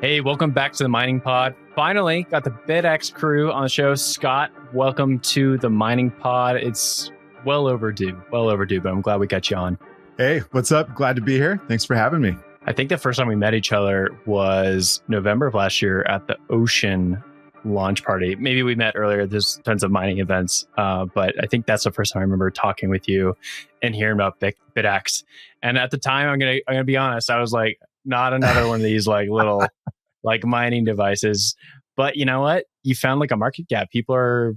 Hey, welcome back to the Mining Pod. Finally, got the Bitaxe crew on the show. Skot, welcome to the Mining Pod. It's well overdue, but I'm glad we got you on. Hey, what's up? Glad to be here. Thanks for having me. I think the first time we met each other was November of last year at the Ocean launch party. Maybe we met earlier. There's tons of mining events, but I think that's the first time I remember talking with you and hearing about Bitaxe. And at the time, I'm gonna be honest, I was like, not another one of these like little like mining devices. But you know what? You found like a market gap. People are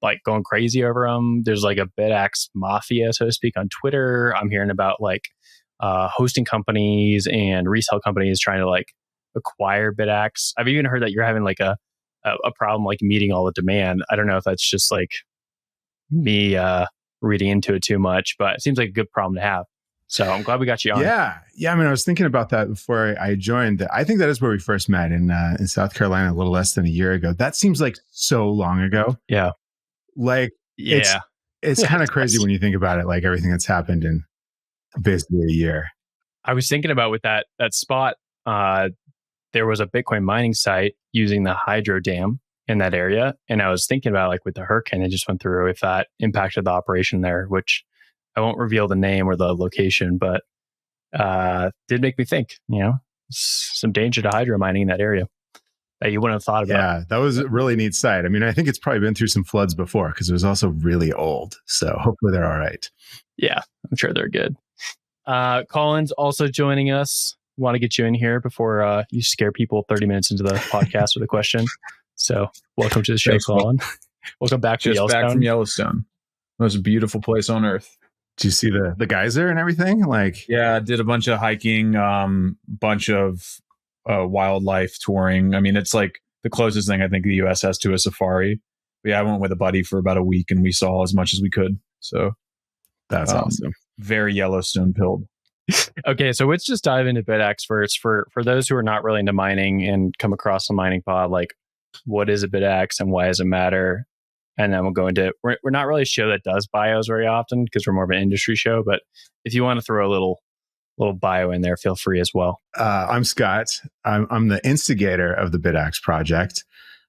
like going crazy over them. There's like a Bitaxe mafia, so to speak, on Twitter. I'm hearing about like hosting companies and resale companies trying to like acquire Bitaxe. I've even heard that you're having like a problem like meeting all the demand. I don't know if that's just like me reading into it too much, but it seems like a good problem to have. So I'm glad we got you on. Yeah. I mean, I was thinking about that before I joined. I think that is where we first met in South Carolina, a little less than a year ago. That seems like so long ago. Yeah. Like, yeah, it's kind of crazy when you think about it, like everything that's happened in basically a year. I was thinking about with that spot, there was a Bitcoin mining site using the hydro dam in that area. And I was thinking about like with the hurricane that just went through, if that impacted the operation there, which I won't reveal the name or the location, but did make me think, some danger to hydro mining in that area that you wouldn't have thought about. Yeah, that was a really neat site. I mean, I think it's probably been through some floods before because it was also really old. So hopefully they're all right. Yeah, I'm sure they're good. Colin's also joining us. Want to get you in here before you scare people 30 minutes into the podcast with a question. So welcome to the show, Colin. Welcome back to Yellowstone. Back from Yellowstone. Most beautiful place on earth. Did you see the geyser and everything? Like, yeah, did a bunch of hiking, bunch of wildlife touring. I mean, it's like the closest thing I think the U.S. has to a safari. But yeah, I went with a buddy for about a week and we saw as much as we could. So that's awesome. Very Yellowstone pilled. Okay, so let's just dive into Bitaxe first. For those who are not really into mining and come across a mining pod, like what is a Bitaxe and why does it matter? And then we'll go into it. We're not really a show that does bios very often because we're more of an industry show. But if you want to throw a little bio in there, feel free as well. I'm Skot. I'm the instigator of the Bitaxe project.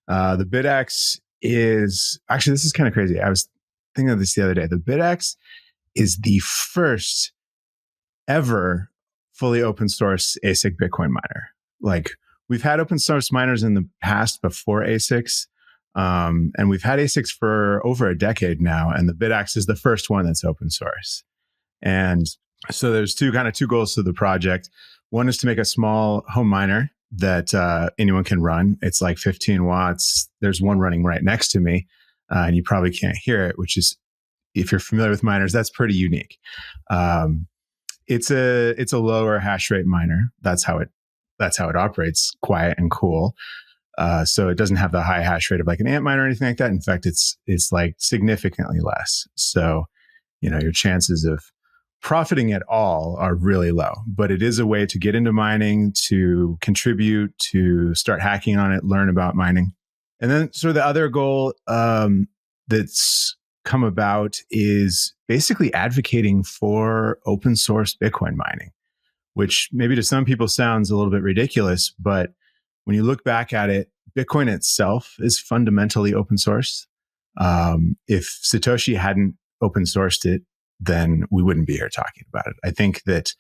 The Bitaxe is actually, this is kind of crazy. I was thinking of this the other day. The Bitaxe is the first ever fully open source ASIC Bitcoin miner. Like we've had open source miners in the past before ASICs. And we've had ASICs for over a decade now, and the Bitaxe is the first one that's open source. And so there's two goals to the project. One is to make a small home miner that anyone can run. It's like 15 watts. There's one running right next to me, and you probably can't hear it, which is, if you're familiar with miners, that's pretty unique. It's a lower hash rate miner. That's how it operates, quiet and cool. So it doesn't have the high hash rate of like an ant miner or anything like that. In fact, it's like significantly less. So, your chances of profiting at all are really low, but it is a way to get into mining, to contribute, to start hacking on it, learn about mining. And then sort of the other goal that's come about is basically advocating for open source Bitcoin mining, which maybe to some people sounds a little bit ridiculous, but when you look back at it, Bitcoin itself is fundamentally open source. If Satoshi hadn't open sourced it, then we wouldn't be here talking about it. I think that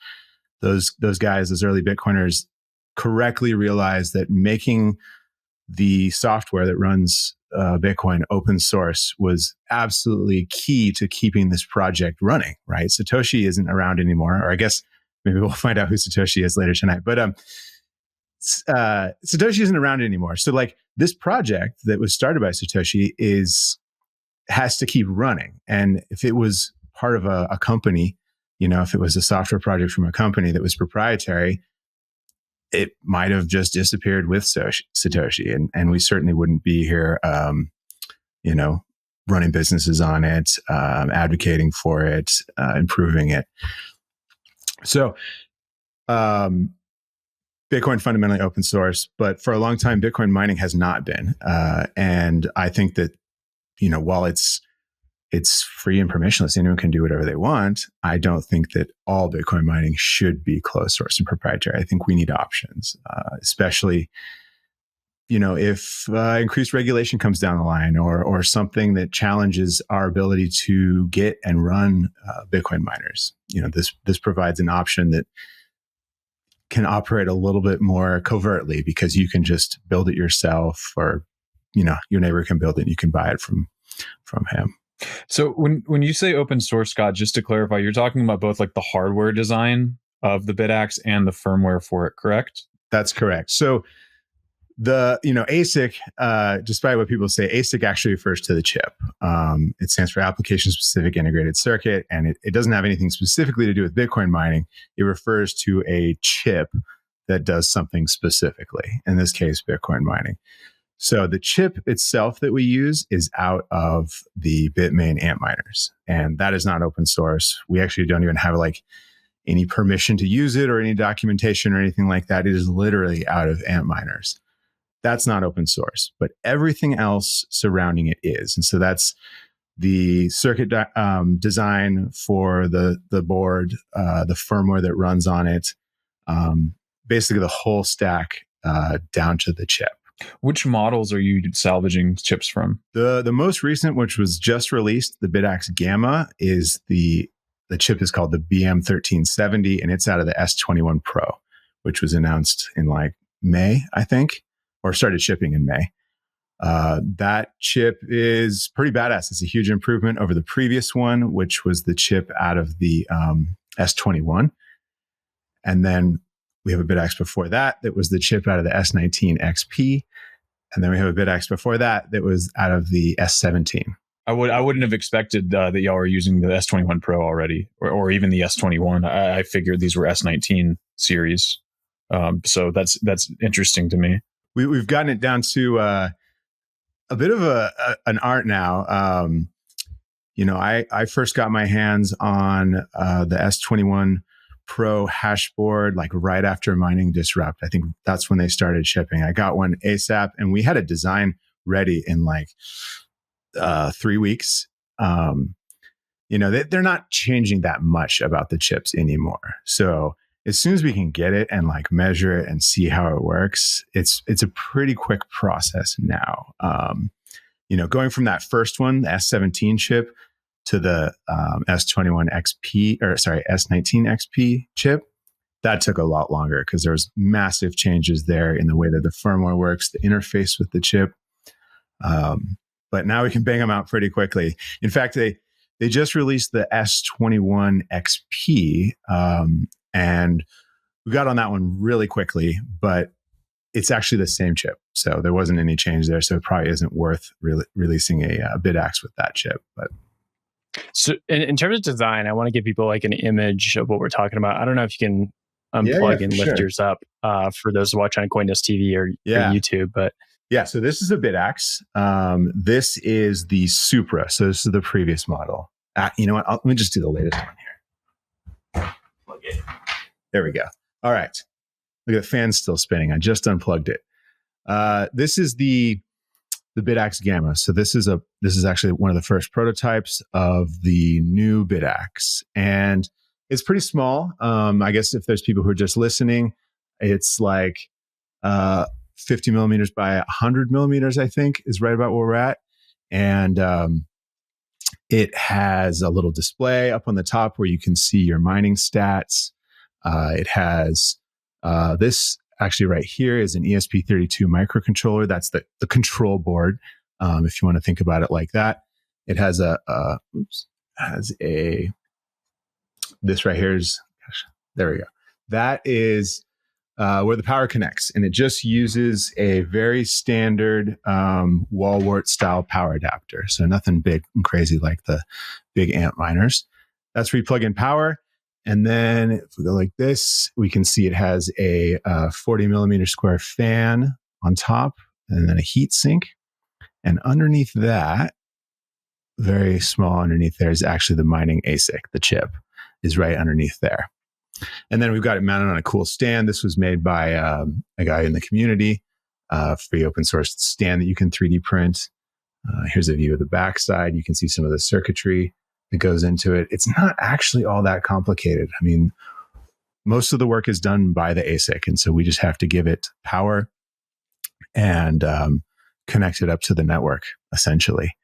those guys, those early Bitcoiners, correctly realized that making the software that runs Bitcoin open source was absolutely key to keeping this project running, right? Satoshi isn't around anymore, or I guess maybe we'll find out who Satoshi is later tonight. But Satoshi isn't around anymore. So like this project that was started by Satoshi has to keep running. And if it was part of a company, if it was a software project from a company that was proprietary, it might have just disappeared with Satoshi. And we certainly wouldn't be here, running businesses on it, advocating for it, improving it. So, Bitcoin fundamentally open source, but for a long time, Bitcoin mining has not been. And I think that, while it's it's free and permissionless. Anyone can do whatever they want. I don't think that all Bitcoin mining should be closed source and proprietary. I think we need options, especially, if increased regulation comes down the line, or something that challenges our ability to get and run Bitcoin miners. This provides an option that can operate a little bit more covertly, because you can just build it yourself, or your neighbor can build it and you can buy it from him. So when you say open source, Scott, just to clarify, you're talking about both like the hardware design of the Bitaxe and the firmware for it, correct? That's correct. So the ASIC, despite what people say, ASIC actually refers to the chip. It stands for Application Specific Integrated Circuit, and it doesn't have anything specifically to do with Bitcoin mining. It refers to a chip that does something specifically, in this case, Bitcoin mining. So the chip itself that we use is out of the Bitmain Antminers, and that is not open source. We actually don't even have any permission to use it or any documentation or anything like that. It is literally out of Antminers. That's not open source, but everything else surrounding it is. And so that's the circuit design for the board, the firmware that runs on it, basically the whole stack down to the chip. Which models are you salvaging chips from? The most recent, which was just released, the Bitaxe Gamma, is the chip is called the BM1370, and it's out of the S21 Pro, which was announced in May, I think, or started shipping in May. That chip is pretty badass. It's a huge improvement over the previous one, which was the chip out of the S21. And then we have a Bitaxe before that was the chip out of the S19 XP. And then we have a Bitaxe before that was out of the S17. I wouldn't have expected that y'all were using the S21 Pro already, or even the S21. I figured these were S19 series. So that's interesting to me. We've gotten it down to a bit of an art now. I first got my hands on the S21 Pro hashboard right after Mining Disrupt. I think that's when they started shipping. I got one ASAP, and we had a design ready in 3 weeks. They're not changing that much about the chips anymore. So as soon as we can get it and measure it and see how it works, it's a pretty quick process now. Going from that first one, the S17 chip, to the S21 XP, S19 XP chip, that took a lot longer because there's massive changes there in the way that the firmware works, the interface with the chip. But now we can bang them out pretty quickly. In fact, they just released the S21 XP, and we got on that one really quickly, but it's actually the same chip. So there wasn't any change there. So it probably isn't worth releasing a Bitaxe with that chip. But so in terms of design, I want to give people an image of what we're talking about. I don't know if you can unplug and lift yours up for those who watch on CoinDesk TV or YouTube, but yeah, so this is a Bitaxe. This is the Supra. So this is the previous model. You know what? Let me just do the latest one here. Plug it. There we go. All right. Look at the fan's still spinning. I just unplugged it. This is the Bitaxe Gamma. So this is actually one of the first prototypes of the new Bitaxe, and it's pretty small. I guess if there's people who are just listening, it's 50 millimeters by 100 millimeters, I think, is right about where we're at. And it has a little display up on the top where you can see your mining stats. It has this actually right here is an ESP32 microcontroller. That's the control board, if you want to think about it like that. It has this right here is, there we go. That is where the power connects, and it just uses a very standard wall wart style power adapter. So nothing big and crazy like the big Antminers. That's where you plug in power. And then if we go like this, we can see it has a 40 millimeter square fan on top, and then a heat sink. And underneath that, very small underneath there, is actually the mining ASIC. The chip is right underneath there. And then we've got it mounted on a cool stand. This was made by a guy in the community, free open source stand that you can 3D print. Here's a view of the backside. You can see some of the circuitry that goes into it. It's not actually all that complicated. I mean, most of the work is done by the ASIC. And so we just have to give it power and connect it up to the network, essentially.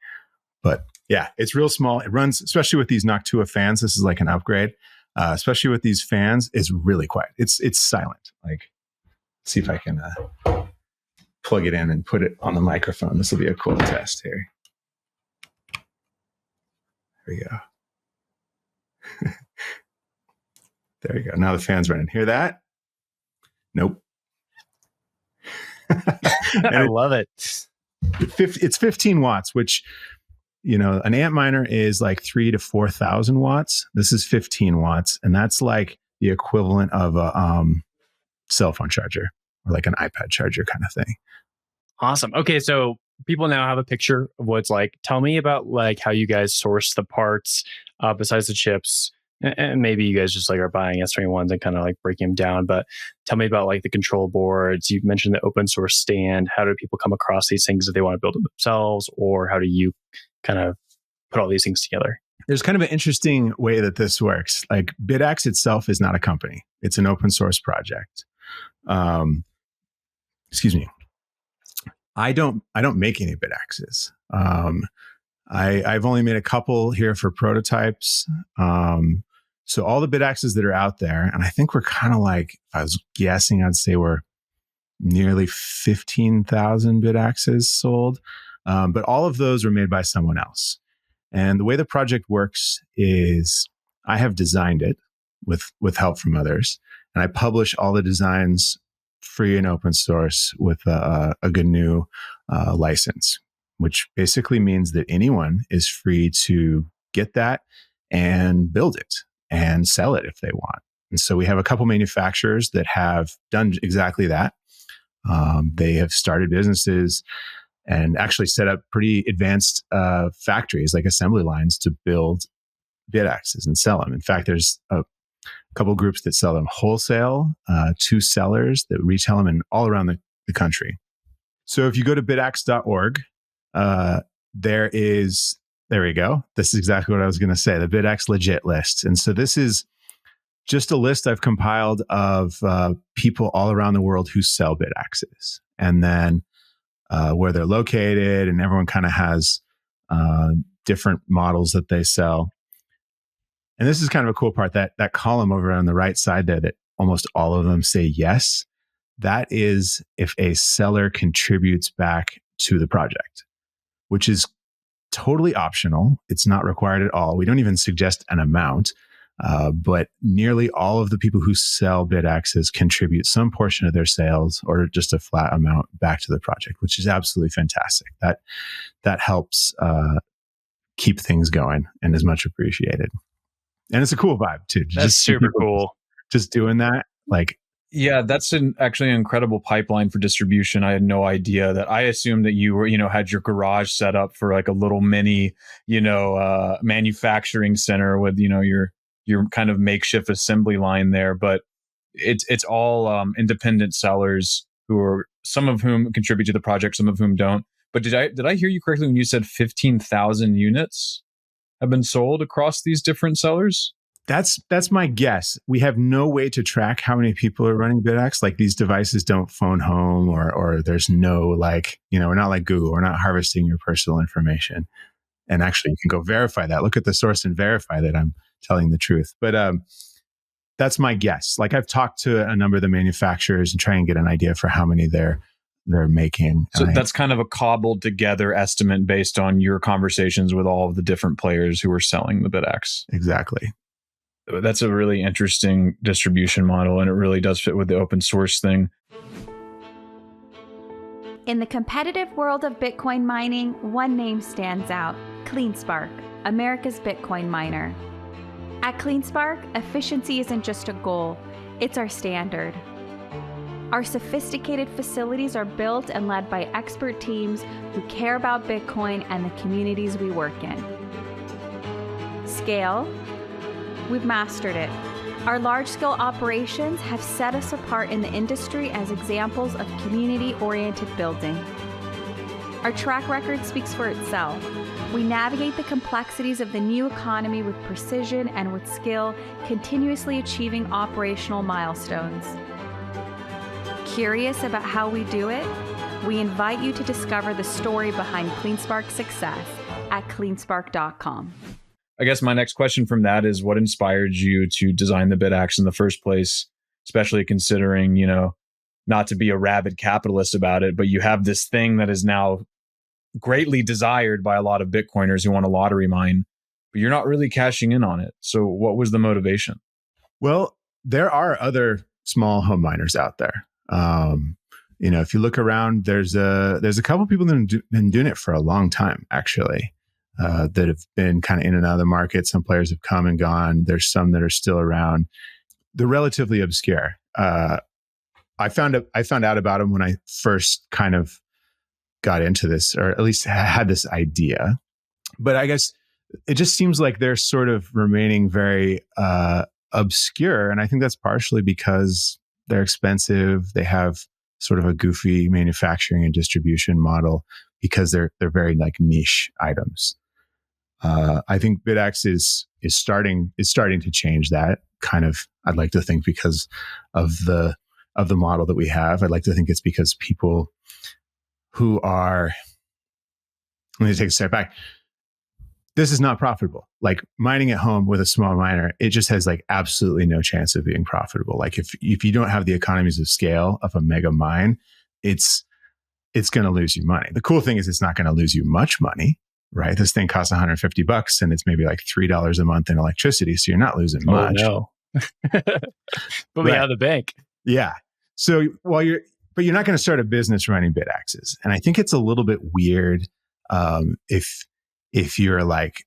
But yeah, it's real small. It runs, especially with these Noctua fans. This is like an upgrade. Especially with these fans, it's really quiet. It's silent. Like, see if I can plug it in and put it on the microphone. This will be a cool test here. There we go. There you go. Now the fan's running. Hear that? Nope. I love it. It's 15 watts, which, you know, an Antminer is like 3,000 to 4,000 watts. This is 15 watts. And that's like the equivalent of a cell phone charger or like an iPad charger kind of thing. Awesome. Okay. So people now have a picture of what it's like. Tell me about like how you guys source the parts besides the chips. And maybe you guys just like are buying S21s and kind of like breaking them down. But tell me about like the control boards. You mentioned the open source stand. How do people come across these things if they want to build them themselves? Or how do you kind of put all these things together? There's kind of an interesting way that this works. Like Bitaxe itself is not a company. It's an open source project. Excuse me. I don't make any Bitaxes. I've only made a couple here for prototypes. So all the Bitaxes that are out there, and I think we're kind of like, if I was guessing, I'd say we're nearly 15,000 Bitaxes sold. But all of those were made by someone else. And the way the project works is I have designed it with help from others. And I publish all the designs free and open source with a GNU license, which basically means that anyone is free to get that and build it and sell it if they want. And so we have a couple manufacturers that have done exactly that. They have started businesses and actually set up pretty advanced factories like assembly lines to build Bitaxes and sell them. In fact, there's a couple groups that sell them wholesale, 2 sellers that retail them all around the country. So if you go to bitaxe.org, there we go. This is exactly what I was going to say, the Bitaxe legit list. And so this is just a list I've compiled of people all around the world who sell Bitaxes, and then where they're located, and everyone kind of has different models that they sell. And this is kind of a cool part, that column over on the right side there that almost all of them say yes. That is if a seller contributes back to the project, which is totally optional. It's not required at all. We don't even suggest an amount, but nearly all of the people who sell Bitaxes contribute some portion of their sales or just a flat amount back to the project, which is absolutely fantastic. That helps keep things going and is much appreciated. And it's a cool vibe too. That's just super cool. Just doing that, like. Yeah, that's actually an incredible pipeline for distribution. I had no idea that. I assumed that you were, had your garage set up for like a little mini, manufacturing center with, your kind of makeshift assembly line there. But it's all independent sellers some of whom contribute to the project, some of whom don't. But did I hear you correctly when you said 15,000 units have been sold across these different sellers? That's my guess. We have no way to track how many people are running Bitaxe. Like these devices don't phone home or there's no we're not like Google. We're not harvesting your personal information. And actually you can go verify that. Look at the source and verify that I'm telling the truth. But that's my guess. Like I've talked to a number of the manufacturers and try and get an idea for how many they're making. So that's kind of a cobbled together estimate based on your conversations with all of the different players who are selling the Bitaxe. Exactly. That's a really interesting distribution model, and it really does fit with the open source thing. In the competitive world of Bitcoin mining, one name stands out: CleanSpark, America's Bitcoin miner. At CleanSpark, efficiency isn't just a goal, it's our standard. Our sophisticated facilities are built and led by expert teams who care about Bitcoin and the communities we work in. Scale. We've mastered it. Our large-scale operations have set us apart in the industry as examples of community-oriented building. Our track record speaks for itself. We navigate the complexities of the new economy with precision and with skill, continuously achieving operational milestones. Curious about how we do it? We invite you to discover the story behind CleanSpark's success at cleanspark.com. I guess my next question from that is, what inspired you to design the Bitaxe in the first place, especially considering, not to be a rabid capitalist about it, but you have this thing that is now greatly desired by a lot of Bitcoiners who want to lottery mine, but you're not really cashing in on it. So what was the motivation? Well, there are other small home miners out there. If you look around, there's a couple people that have been doing it for a long time, actually, that have been kind of in and out of the market. Some players have come and gone. There's some that are still around. They're relatively obscure. I found out about them when I first kind of got into this, or at least had this idea. But I guess it just seems like they're sort of remaining very obscure. And I think that's partially because they're expensive. They have sort of a goofy manufacturing and distribution model because they're very like niche items. I think Bitaxe is starting to change that kind of. I'd like to think because of the model that we have. I'd like to think it's because people who are, let me take a step back. This is not profitable. Like mining at home with a small miner, it just has like absolutely no chance of being profitable. Like if you don't have the economies of scale of a mega mine, it's going to lose you money. The cool thing is it's not going to lose you much money, right? This thing costs $150 and it's maybe like $3 a month in electricity. So you're not losing much. Oh, no. Put me out of the bank. Yeah. So but you're not going to start a business running Bitaxes. And I think it's a little bit weird if you're like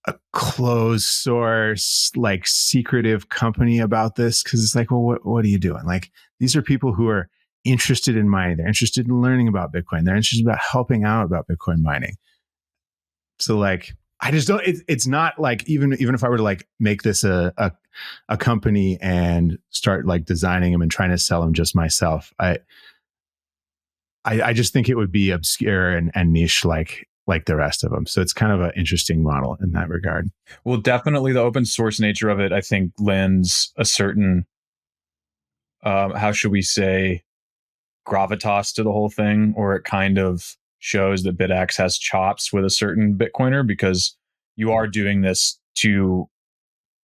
a closed source, like secretive company about this, because it's like, well, what are you doing? Like these are people who are interested in mining. They're interested in learning about Bitcoin. They're interested about helping out about Bitcoin mining. So like, I just don't, it's not like, even if I were to like make this a company and start like designing them and trying to sell them just myself, I just think it would be obscure and niche like the rest of them. So it's kind of an interesting model in that regard. Well, definitely the open source nature of it, I think, lends a certain, how should we say, gravitas to the whole thing, or it kind of shows that Bitaxe has chops with a certain Bitcoiner, because you are doing this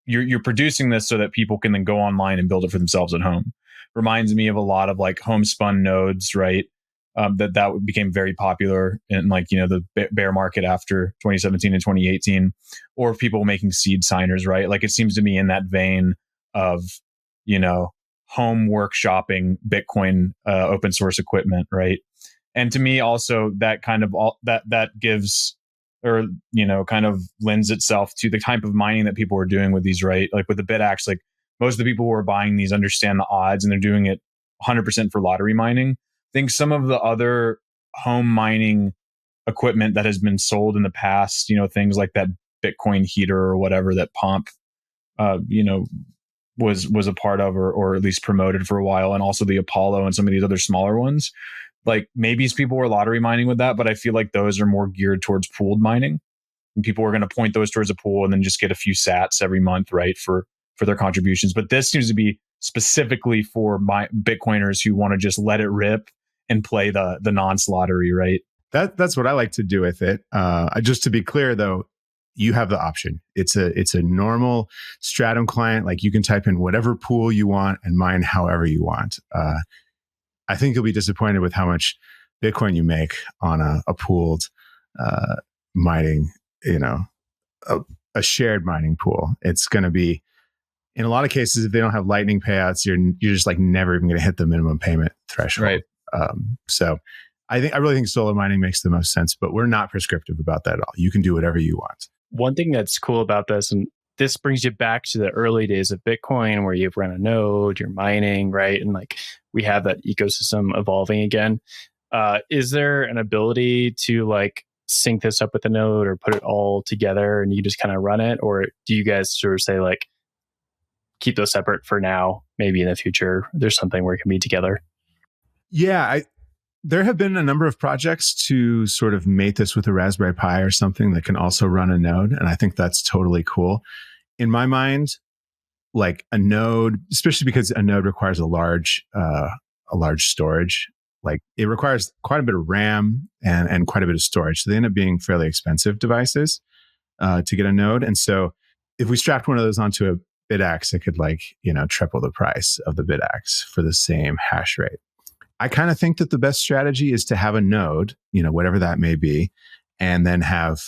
you're producing this so that people can then go online and build it for themselves at home. Reminds me of a lot of like homespun nodes, right? That became very popular in like, the bear market after 2017 and 2018, or people making seed signers, right? Like it seems to me in that vein of, home workshopping Bitcoin open source equipment, right? And to me also that kind of that gives, or, kind of lends itself to the type of mining that people are doing with these, right? Like with the Bitaxe, like most of the people who are buying these understand the odds and they're doing it 100% for lottery mining. I think some of the other home mining equipment that has been sold in the past, things like that Bitcoin heater or whatever that Pomp, was a part of, or at least promoted for a while, and also the Apollo and some of these other smaller ones. Like maybe people were lottery mining with that, but I feel like those are more geared towards pooled mining. And people are going to point those towards a pool and then just get a few sats every month, right, for their contributions. But this seems to be specifically for my Bitcoiners who want to just let it rip and play the non-slottery, right? That's what I like to do with it. Just to be clear, though, you have the option. It's a normal Stratum client. Like you can type in whatever pool you want and mine however you want. I think you'll be disappointed with how much Bitcoin you make on a pooled mining, a shared mining pool. It's going to be, in a lot of cases, if they don't have lightning payouts, you're just like never even going to hit the minimum payment threshold. Right. So I really think solo mining makes the most sense, but we're not prescriptive about that at all. You can do whatever you want. One thing that's cool about this, and this brings you back to the early days of Bitcoin where you've run a node, you're mining, right? And like we have that ecosystem evolving again. Is there an ability to like sync this up with the node or put it all together and you just kind of run it? Or do you guys sort of say like, keep those separate for now, maybe in the future, there's something where it can be together? Yeah, There have been a number of projects to sort of mate this with a Raspberry Pi or something that can also run a node. And I think that's totally cool. In my mind, like a node, especially because a node requires a large storage, like it requires quite a bit of RAM and quite a bit of storage. So they end up being fairly expensive devices to get a node. And so if we strapped one of those onto a Bitaxe, it could triple the price of the Bitaxe for the same hash rate. I kind of think that the best strategy is to have a node, whatever that may be, and then have,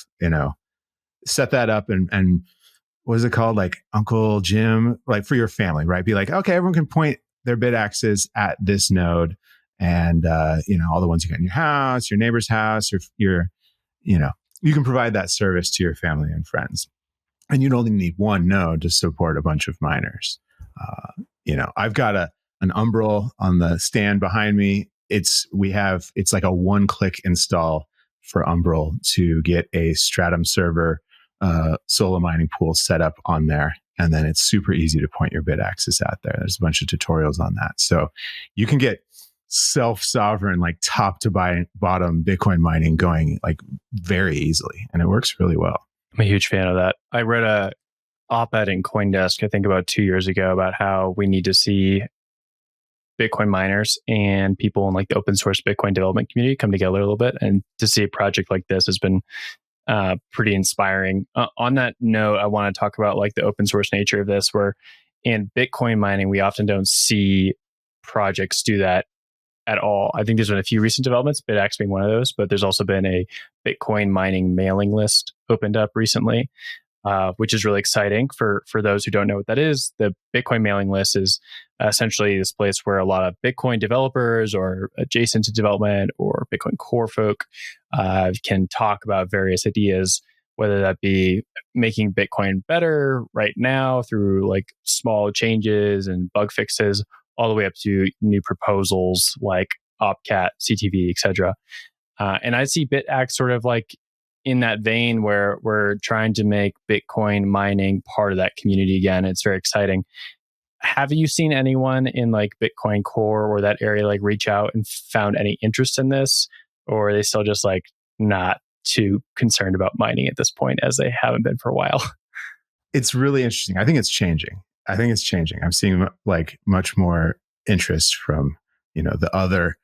set that up and what is it called? Like Uncle Jim, like for your family, right? Be like, okay, everyone can point their Bitaxes at this node and, all the ones you got in your house, your neighbor's house, or you can provide that service to your family and friends. And you'd only need one node to support a bunch of miners. I've got an Umbrel on the stand behind me. It's like a one-click install for Umbrel to get a Stratum server solo mining pool set up on there. And then it's super easy to point your Bitaxes out there. There's a bunch of tutorials on that. So you can get self-sovereign, like top to bottom Bitcoin mining going like very easily. And it works really well. I'm a huge fan of that. I read a op-ed in CoinDesk, I think about 2 years ago, about how we need to see Bitcoin miners and people in like the open source Bitcoin development community come together a little bit. And to see a project like this has been pretty inspiring. On that note, I want to talk about like the open source nature of this, where in Bitcoin mining, we often don't see projects do that at all. I think there's been a few recent developments, Bitaxe being one of those, but there's also been a Bitcoin mining mailing list opened up recently, which is really exciting for those who don't know what that is. The Bitcoin mailing list is essentially this place where a lot of Bitcoin developers or adjacent to development or Bitcoin core folk can talk about various ideas, whether that be making Bitcoin better right now through like small changes and bug fixes, all the way up to new proposals like Opcat, CTV, etc. And I see Bitaxe sort of like in that vein where we're trying to make Bitcoin mining part of that community again. It's very exciting. Have you seen anyone in like Bitcoin Core or that area like reach out and found any interest in this? Or are they still just like not too concerned about mining at this point, as they haven't been for a while? It's really interesting. I think it's changing. I'm seeing like much more interest from, the other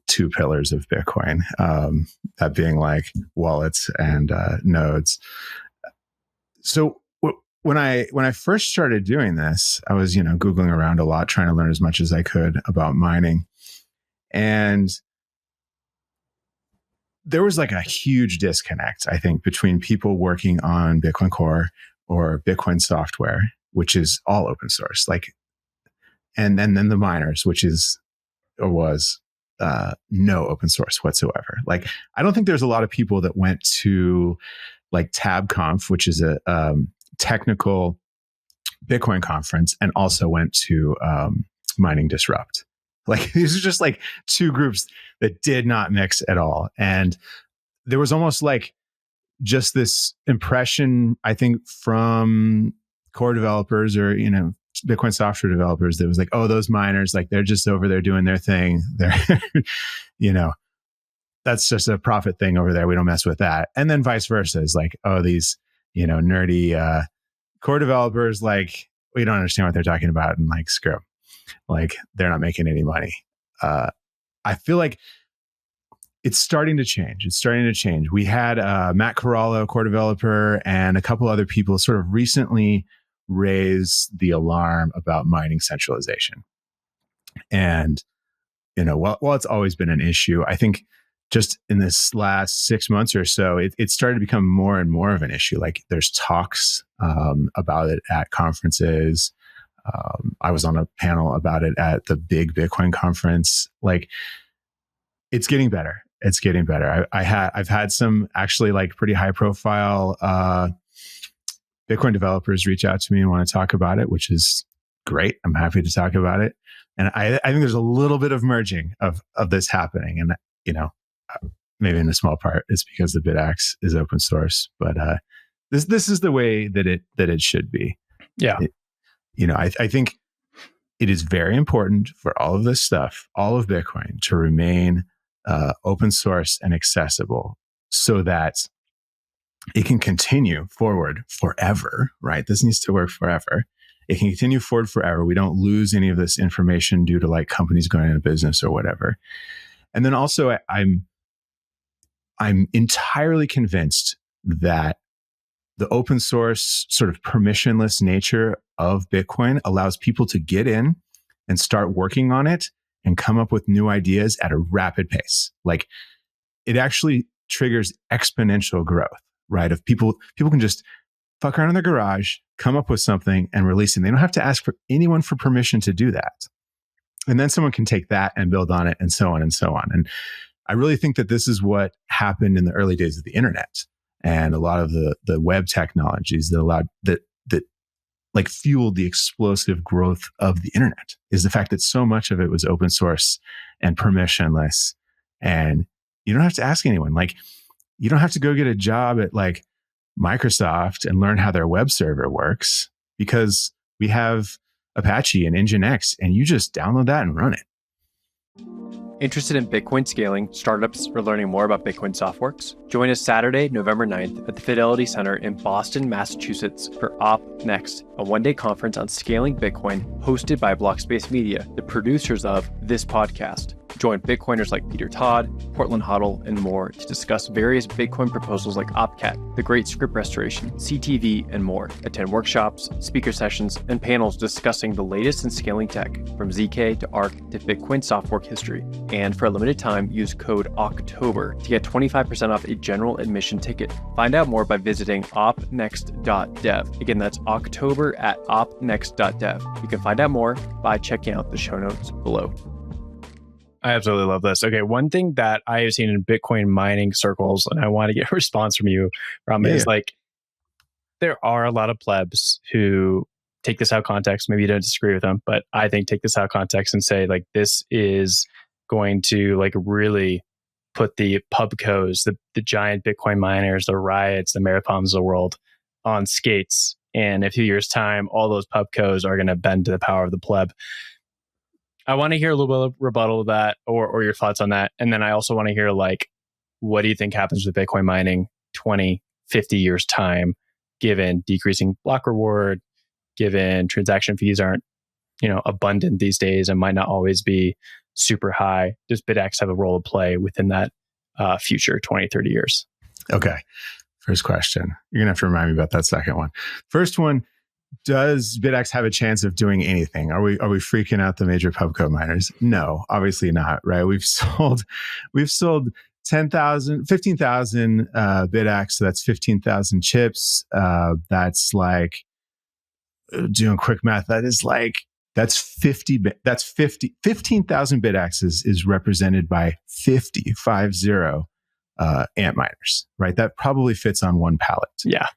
two pillars of Bitcoin, that being like wallets and nodes. So when I first started doing this, I was, Googling around a lot, trying to learn as much as I could about mining. And there was like a huge disconnect, I think, between people working on Bitcoin Core or Bitcoin software, which is all open source, like, and then the miners, which is or was no open source whatsoever. Like, I don't think there's a lot of people that went to like TabConf, which is a technical Bitcoin conference, and also went to Mining Disrupt. Like, these are just like two groups that did not mix at all. And there was almost like just this impression, I think, from core developers or, Bitcoin software developers that was like, oh, those miners, like they're just over there doing their thing. They're, that's just a profit thing over there. We don't mess with that. And then vice versa is like, oh, these, nerdy core developers, like, we don't understand what they're talking about, and like, screw 'em. Like, they're not making any money. I feel like it's starting to change. We had Matt Corallo, core developer, and a couple other people sort of recently raise the alarm about mining centralization. And, while it's always been an issue, I think just in this last 6 months or so, it started to become more and more of an issue. Like, there's talks about it at conferences. I was on a panel about it at the big Bitcoin conference. Like, it's getting better. I've had some actually like pretty high profile Bitcoin developers reach out to me and want to talk about it, which is great. I'm happy to talk about it. And I think there's a little bit of merging of this happening. And, maybe in a small part, it's because the Bitaxe is open source, but this is the way that it should be. Yeah. I think it is very important for all of this stuff, all of Bitcoin, to remain open source and accessible so that it can continue forward forever, right? This needs to work forever. It can continue forward forever. We don't lose any of this information due to like companies going out of business or whatever. And then also I'm entirely convinced that the open source sort of permissionless nature of Bitcoin allows people to get in and start working on it and come up with new ideas at a rapid pace. Like it actually triggers exponential growth, right? If people can just fuck around in their garage, come up with something and release it. They don't have to ask for anyone for permission to do that. And then someone can take that and build on it and so on and so on. And I really think that this is what happened in the early days of the internet and a lot of the web technologies that like fueled the explosive growth of the internet is the fact that so much of it was open source and permissionless. And you don't have to ask anyone. Like you don't have to go get a job at like Microsoft and learn how their web server works because we have Apache and Nginx and you just download that and run it. Interested in Bitcoin scaling, startups, or learning more about Bitcoin Softworks? Join us Saturday, November 9th at the Fidelity Center in Boston, Massachusetts for Op Next, a one-day conference on scaling Bitcoin hosted by BlockspaceMedia, the producers of this podcast. Join Bitcoiners like Peter Todd, Portland Hodl, and more to discuss various Bitcoin proposals like OpCat, the Great Script Restoration, CTV, and more. Attend workshops, speaker sessions, and panels discussing the latest in scaling tech, from ZK to ARC to Bitcoin Softwork history. And for a limited time, use code OCTOBER to get 25% off a general admission ticket. Find out more by visiting opnext.dev. Again, that's October at opnext.dev. You can find out more by checking out the show notes below. I absolutely love this. Okay, one thing that I have seen in Bitcoin mining circles, and I want to get a response from you, Ram, is like there are a lot of plebs who take this out of context. Maybe you don't disagree with them, but I think take this out of context and say like this is going to like really put the pubcos, the giant Bitcoin miners, the Riots, the Marathons of the world on skates. And in a few years' time, all those pubcos are going to bend to the power of the pleb. I want to hear a little bit of rebuttal of that or your thoughts on that. And then I also want to hear like, what do you think happens with Bitcoin mining 20, 50 years time, given decreasing block reward, given transaction fees aren't, abundant these days and might not always be super high. Does Bitaxe have a role to play within that future 20, 30 years? Okay. First question. You're going to have to remind me about that second one. First one, does Bitaxe have a chance of doing anything? Are we freaking out the major pubco miners? No, obviously not, right? We've sold 10,000, 15,000 Bitaxe, so that's 15,000 chips. That's like doing quick math. That's 15,000 Bitaxes is represented by 50 ant miners, right? That probably fits on one pallet. Yeah.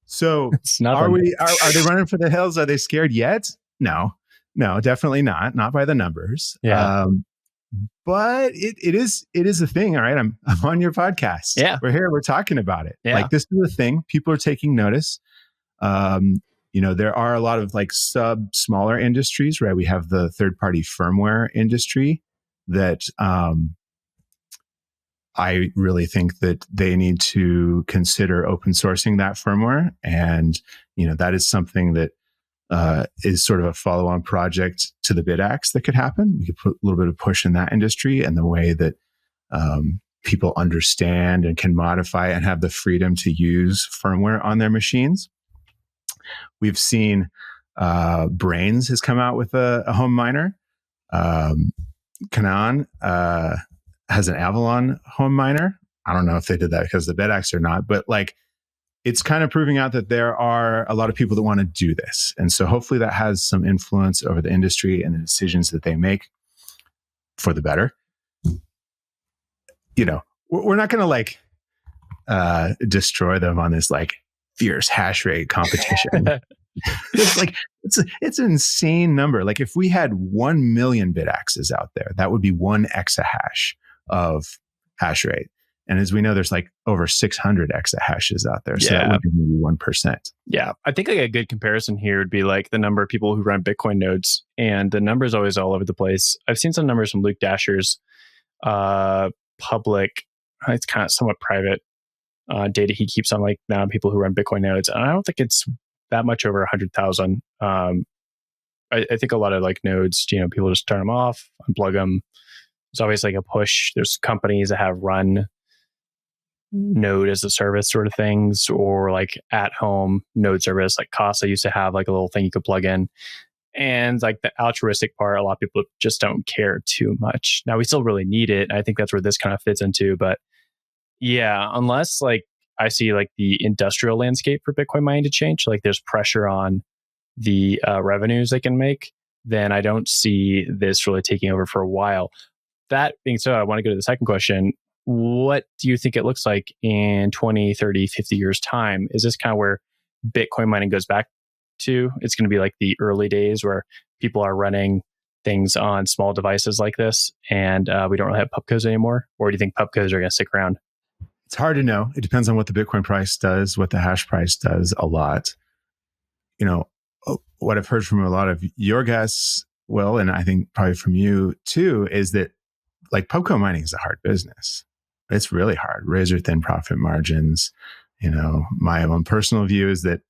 So are they running for the hills? Are they scared yet? No, definitely not. Not by the numbers. Yeah. But it is a thing. All right. I'm on your podcast. Yeah. We're here. We're talking about it. Yeah. Like this is a thing. People are taking notice. There are a lot of like smaller industries, right? We have the third-party firmware industry that I really think that they need to consider open sourcing that firmware. And, that is something that is sort of a follow-on project to the Bitaxe that could happen. We could put a little bit of push in that industry and the way that people understand and can modify and have the freedom to use firmware on their machines. We've seen Brains has come out with a home miner. Canaan has an Avalon home miner. I don't know if they did that because of the Bitaxe or not, but like it's kind of proving out that there are a lot of people that want to do this. And so hopefully that has some influence over the industry and the decisions that they make for the better. We're not going to like destroy them on this like fierce hash rate competition. It's an insane number. Like if we had 1 million Bitaxes out there, that would be 1 exahash of hash rate. And as we know, there's like over 600 exahashes out there. So that would be maybe 1%. Yeah. I think like a good comparison here would be like the number of people who run Bitcoin nodes, and the number is always all over the place. I've seen some numbers from Luke Dasher's public, it's kind of somewhat private data he keeps on like now people who run Bitcoin nodes. And I don't think it's that much over 100,000. I think a lot of like nodes, people just turn them off, unplug them. There's always like a push. There's companies that have run node as a service sort of things, or like at home node service, like Casa used to have like a little thing you could plug in. And like the altruistic part, a lot of people just don't care too much. Now we still really need it. I think that's where this kind of fits into. But yeah, unless like I see like the industrial landscape for Bitcoin mining to change, like there's pressure on the revenues they can make, then I don't see this really taking over for a while. That being said, I want to go to the second question. What do you think it looks like in 20, 30, 50 years time? Is this kind of where Bitcoin mining goes back to? It's going to be like the early days where people are running things on small devices like this, and we don't really have pubcos anymore? Or do you think pubcos are going to stick around? It's hard to know. It depends on what the Bitcoin price does, what the hash price does a lot. What I've heard from a lot of your guests, Will, and I think probably from you too, is that like pubco mining is a hard business. It's really hard. Razor thin profit margins. My own personal view is that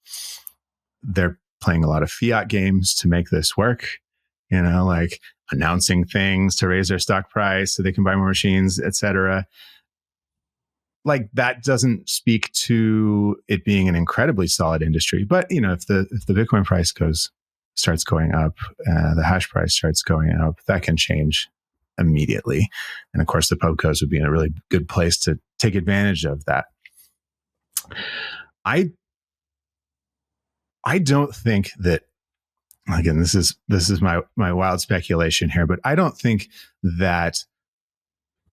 they're playing a lot of fiat games to make this work, like announcing things to raise their stock price so they can buy more machines, etc. Like that doesn't speak to it being an incredibly solid industry. But if the Bitcoin price starts going up, the hash price starts going up, that can change immediately. And of course, the pubcos would be in a really good place to take advantage of that. I don't think that, again, this is my wild speculation here, but I don't think that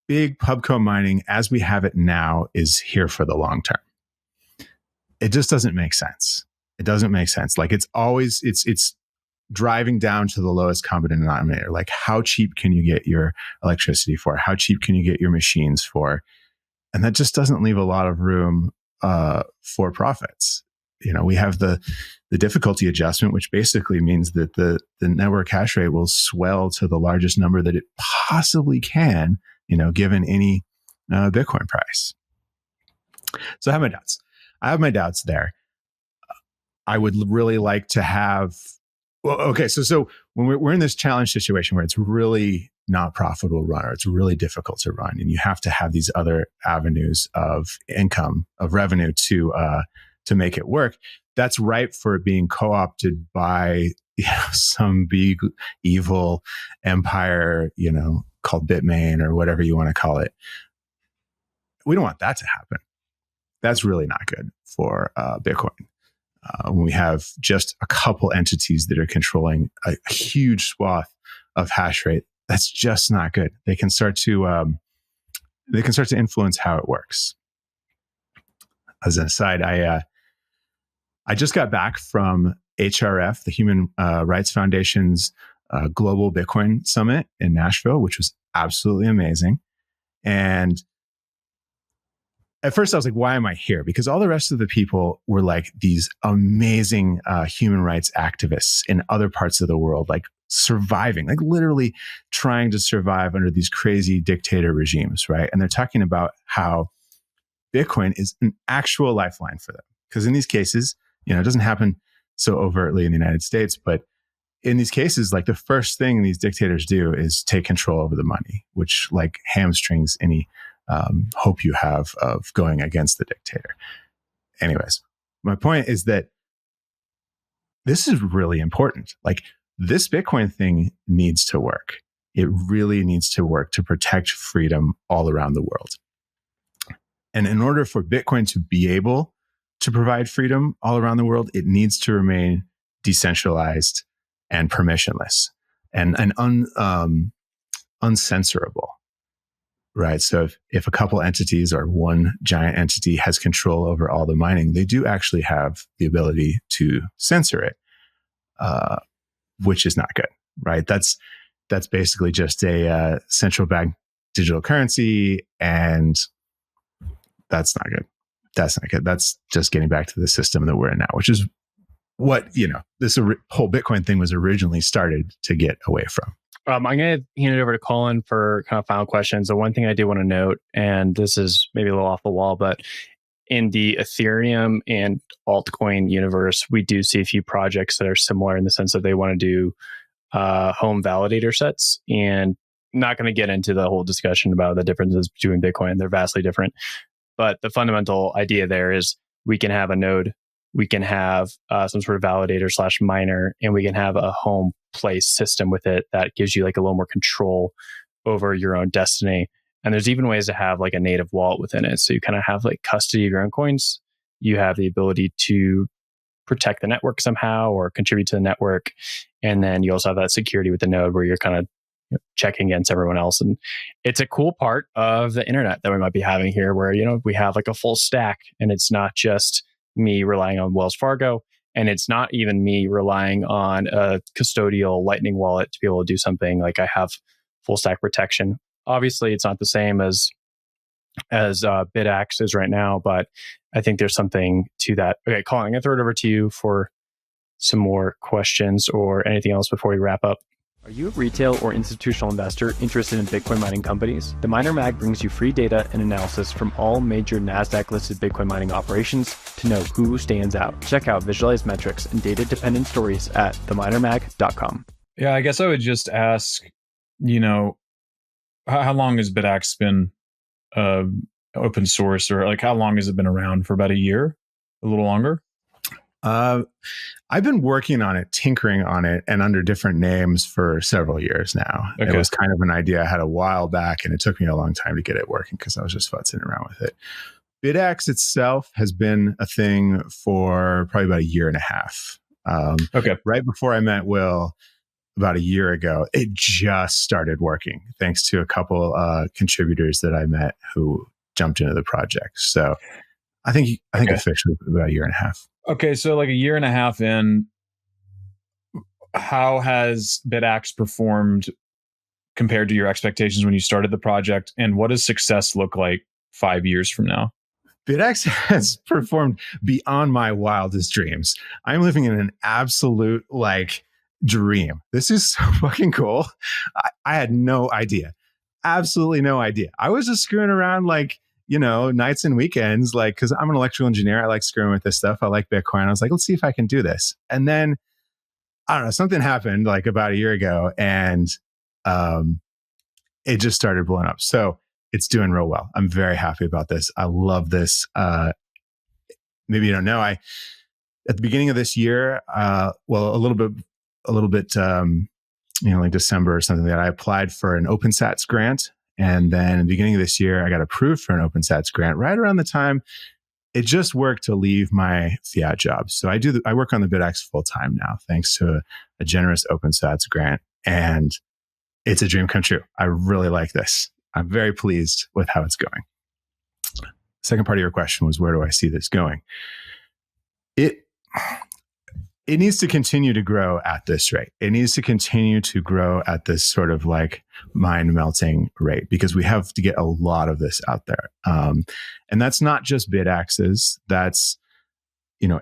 big pubco mining as we have it now is here for the long term. It just doesn't make sense. It doesn't make sense. Like it's driving down to the lowest common denominator. Like how cheap can you get your electricity for? How cheap can you get your machines for? And that just doesn't leave a lot of room for profits. We have the difficulty adjustment, which basically means that the network hash rate will swell to the largest number that it possibly can, given any Bitcoin price. So I have my doubts there. I would really like to have, so when we're in this challenge situation where it's really not profitable to run, or it's really difficult to run, and you have to have these other avenues of income, of revenue to make it work, that's ripe for being co-opted by some big evil empire, called Bitmain or whatever you want to call it. We don't want that to happen. That's really not good for Bitcoin. When we have just a couple entities that are controlling a huge swath of hash rate, that's just not good. They can start to influence how it works. As an aside, I just got back from HRF, the Human Rights Foundation's Global Bitcoin Summit in Nashville, which was absolutely amazing. And at first I was like, why am I here? Because all the rest of the people were like these amazing human rights activists in other parts of the world, like surviving, like literally trying to survive under these crazy dictator regimes, right? And they're talking about how Bitcoin is an actual lifeline for them. Because in these cases, it doesn't happen so overtly in the United States, but in these cases, like the first thing these dictators do is take control over the money, which like hamstrings any hope you have of going against the dictator. Anyways, my point is that this is really important. Like this Bitcoin thing needs to work. It really needs to work to protect freedom all around the world. And in order for Bitcoin to be able to provide freedom all around the world, it needs to remain decentralized and permissionless and uncensorable. Right. So if a couple entities or one giant entity has control over all the mining, they do actually have the ability to censor it, which is not good. Right. That's basically just a central bank digital currency, and that's not good. That's not good. That's just getting back to the system that we're in now, which is what this whole Bitcoin thing was originally started to get away from. I'm going to hand it over to Colin for kind of final questions. The one thing I do want to note, and this is maybe a little off the wall, but in the Ethereum and altcoin universe, we do see a few projects that are similar in the sense that they want to do home validator sets. And not going to get into the whole discussion about the differences between Bitcoin. They're vastly different. But the fundamental idea there is we can have a node, we can have some sort of validator / miner, and we can have a home place system with it that gives you like a little more control over your own destiny. And there's even ways to have like a native wallet within it. So you kind of have like custody of your own coins. You have the ability to protect the network somehow or contribute to the network. And then you also have that security with the node where you're kind of checking against everyone else. And it's a cool part of the internet that we might be having here where, we have like a full stack and it's not just me relying on Wells Fargo. And it's not even me relying on a custodial Lightning wallet to be able to do something. Like I have full stack protection. Obviously, it's not the same as Bitaxe is right now, but I think there's something to that. Okay, Colin, I'm going to throw it over to you for some more questions or anything else before we wrap up. Are you a retail or institutional investor interested in Bitcoin mining companies? The Miner Mag brings you free data and analysis from all major NASDAQ-listed Bitcoin mining operations to know who stands out. Check out visualized metrics and data-dependent stories at theminingpod.blockspace.media. Yeah, I guess I would just ask, how long has Bitaxe been open source, or like how long has it been around? For about a year, a little longer? I've been working on it, tinkering on it, and under different names for several years now. Okay. It was kind of an idea I had a while back, and it took me a long time to get it working because I was just futzing around with it. Bitaxe itself has been a thing for probably about a year and a half. Right before I met Will, about a year ago, it just started working thanks to a couple contributors that I met who jumped into the project. So I think officially about a year and a half. Okay, so like a year and a half in, how has Bitaxe performed compared to your expectations when you started the project? And what does success look like 5 years from now? Bitaxe has performed beyond my wildest dreams. I'm living in an absolute dream. This is so fucking cool. I had no idea. Absolutely no idea. I was just screwing around nights and weekends, because I'm an electrical engineer. I like screwing with this stuff. I like Bitcoin. I was like, let's see if I can do this. And then, I don't know, something happened about a year ago and it just started blowing up. So it's doing real well. I'm very happy about this. I love this. Maybe you don't know, at the beginning of this year, a little bit, like December or something, that I applied for an OpenSats grant. And then in the beginning of this year, I got approved for an OpenSats grant right around the time it just worked to leave my fiat job. So I work on the Bitaxe full time now, thanks to a generous OpenSats grant. And it's a dream come true. I really like this. I'm very pleased with how it's going. Second part of your question was, where do I see this going? It needs to continue to grow at this rate. It needs to continue to grow at this sort of mind melting rate, because we have to get a lot of this out there. And that's not just Bitaxes. That's,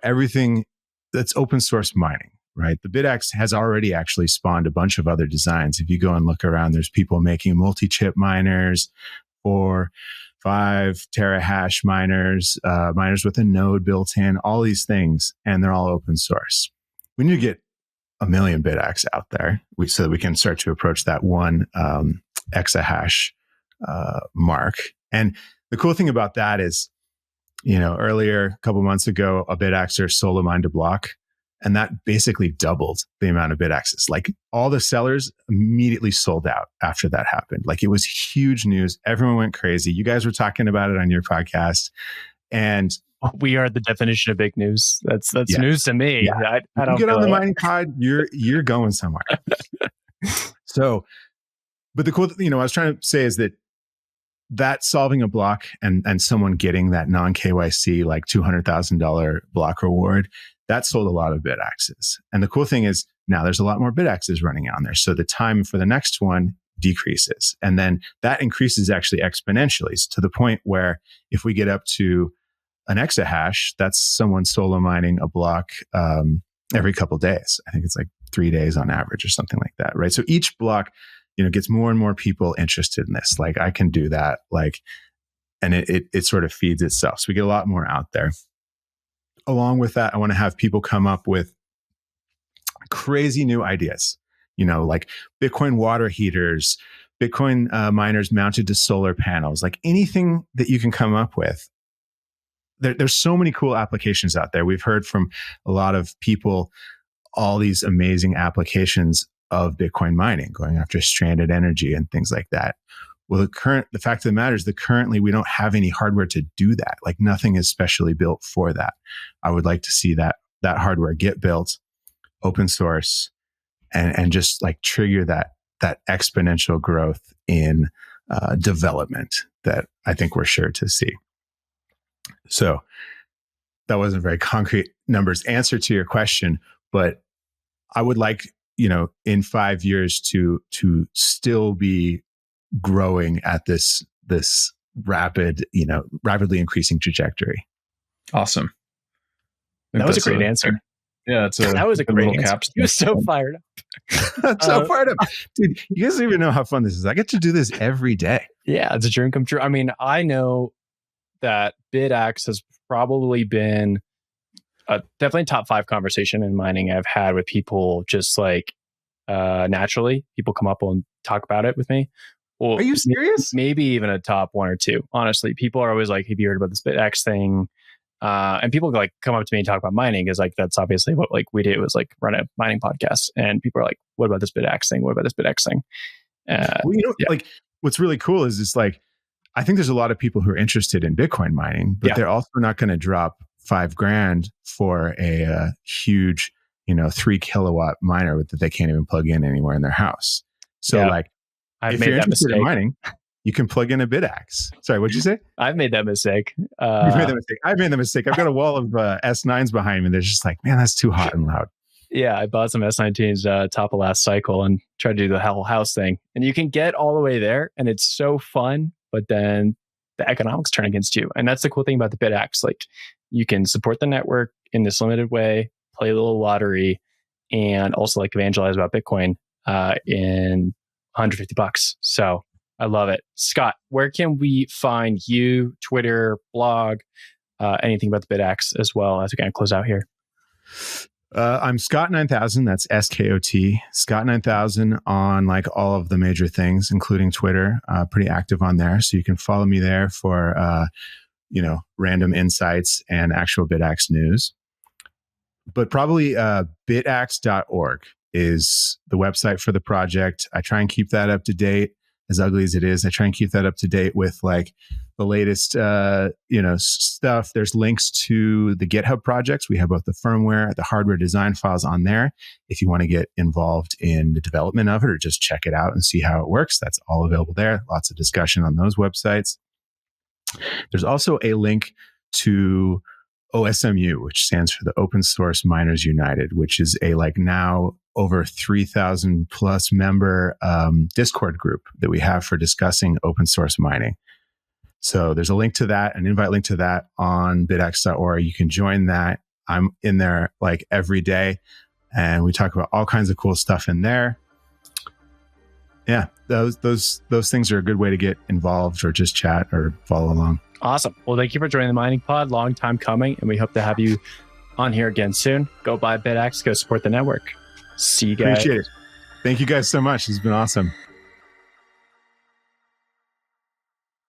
everything that's open source mining, right? The Bitaxe has already actually spawned a bunch of other designs. If you go and look around, there's people making multi-chip miners or 5 terahash miners, miners with a node built in, all these things, and they're all open source. We need to get 1 million Bitaxe out there so that we can start to approach that 1 exahash mark. And the cool thing about that is, earlier, a couple months ago, a Bitaxer solo mined a block, and that basically doubled the amount of Bitaxes. All the sellers immediately sold out after that happened. It was huge news. Everyone went crazy. You guys were talking about it on your podcast, and we are the definition of big news. That's news to me. Yeah. I don't get on the mining pod. You're going somewhere. So, but the cool thing, I was trying to say is that solving a block and someone getting that non-KYC $200,000 block reward, that sold a lot of Bitaxes. And the cool thing is now there's a lot more Bitaxes running on there. So the time for the next one decreases. And then that increases actually exponentially to the point where if we get up to an exahash, that's someone solo mining a block every couple of days. I think it's 3 days on average or something like that, right? So each block, gets more and more people interested in this. Like, I can do that. Like, and it sort of feeds itself. So we get a lot more out there. Along with that, I want to have people come up with crazy new ideas, like Bitcoin water heaters, Bitcoin miners mounted to solar panels, like anything that you can come up with. There's so many cool applications out there. We've heard from a lot of people, all these amazing applications of Bitcoin mining, going after stranded energy and things like that. Well, the fact of the matter is that currently we don't have any hardware to do that. Like, nothing is specially built for that. I would like to see that hardware get built, open source, and just like trigger that exponential growth in development that I think we're sure to see. So that wasn't a very concrete numbers answer to your question, but I would like, in 5 years to still be growing at this rapidly increasing trajectory. Awesome. That was a great answer. Yeah, that was a great answer. You were so fired up. I'm so fired up. Dude, you guys don't even know how fun this is. I get to do this every day. Yeah, it's a dream come true. I mean, I know that Bitaxe has probably been definitely top 5 conversation in mining I've had with people, just like naturally. People come up and talk about it with me. Well, are you serious? Maybe even a top 1 or 2. Honestly, people are always like, "Have you heard about this Bitaxe thing?" And people like come up to me and talk about mining, because like that's obviously what like we did, was like run a mining podcast. And people are like, "What about this Bitaxe thing? What about this Bitaxe thing?" Well, like what's really cool is it's like, I think there's a lot of people who are interested in Bitcoin mining, but they're also not going to drop $5,000 for a huge, 3 kilowatt miner that they can't even plug in anywhere in their house. So like, I've if made you're that interested mistake. in mining, you can plug in a Bitaxe. Sorry, what'd you say? I've made that mistake. You've made that mistake. I've made the mistake. I've got a wall of S9s behind me. They're just like, man, that's too hot and loud. Yeah, I bought some S19s top of last cycle and tried to do the whole house thing. And you can get all the way there, and it's so fun, but then the economics turn against you. And that's the cool thing about the Bitaxe. Like, you can support the network in this limited way, play a little lottery, and also like evangelize about Bitcoin in $150. So I love it. Skot, where can we find you? Twitter, blog, anything about the Bitaxe as well, as we kind of close out here? I'm Skot 9000. That's SKOT. Skot 9000 on like all of the major things, including Twitter. Pretty active on there. So you can follow me there for, random insights and actual Bitaxe news. But probably bitaxe.org is the website for the project. I try and keep that up to date, as ugly as it is. I try and keep that up to date with like the latest, stuff. There's links to the GitHub projects. We have both the firmware, the hardware design files on there. If you want to get involved in the development of it or just check it out and see how it works, that's all available there. Lots of discussion on those websites. There's also a link to OSMU, which stands for the Open Source Miners United, which is a like now over 3,000 plus member Discord group that we have for discussing open source mining. So there's a link to that, an invite link to that on bitaxe.org. You can join that. I'm in there like every day, and we talk about all kinds of cool stuff in there. Yeah, those things are a good way to get involved or just chat or follow along. Awesome. Well, thank you for joining the Mining Pod. Long time coming, and we hope to have you on here again soon. Go buy Bitaxe, go support the network. See you guys. Appreciate it. Thank you guys so much. It's been awesome.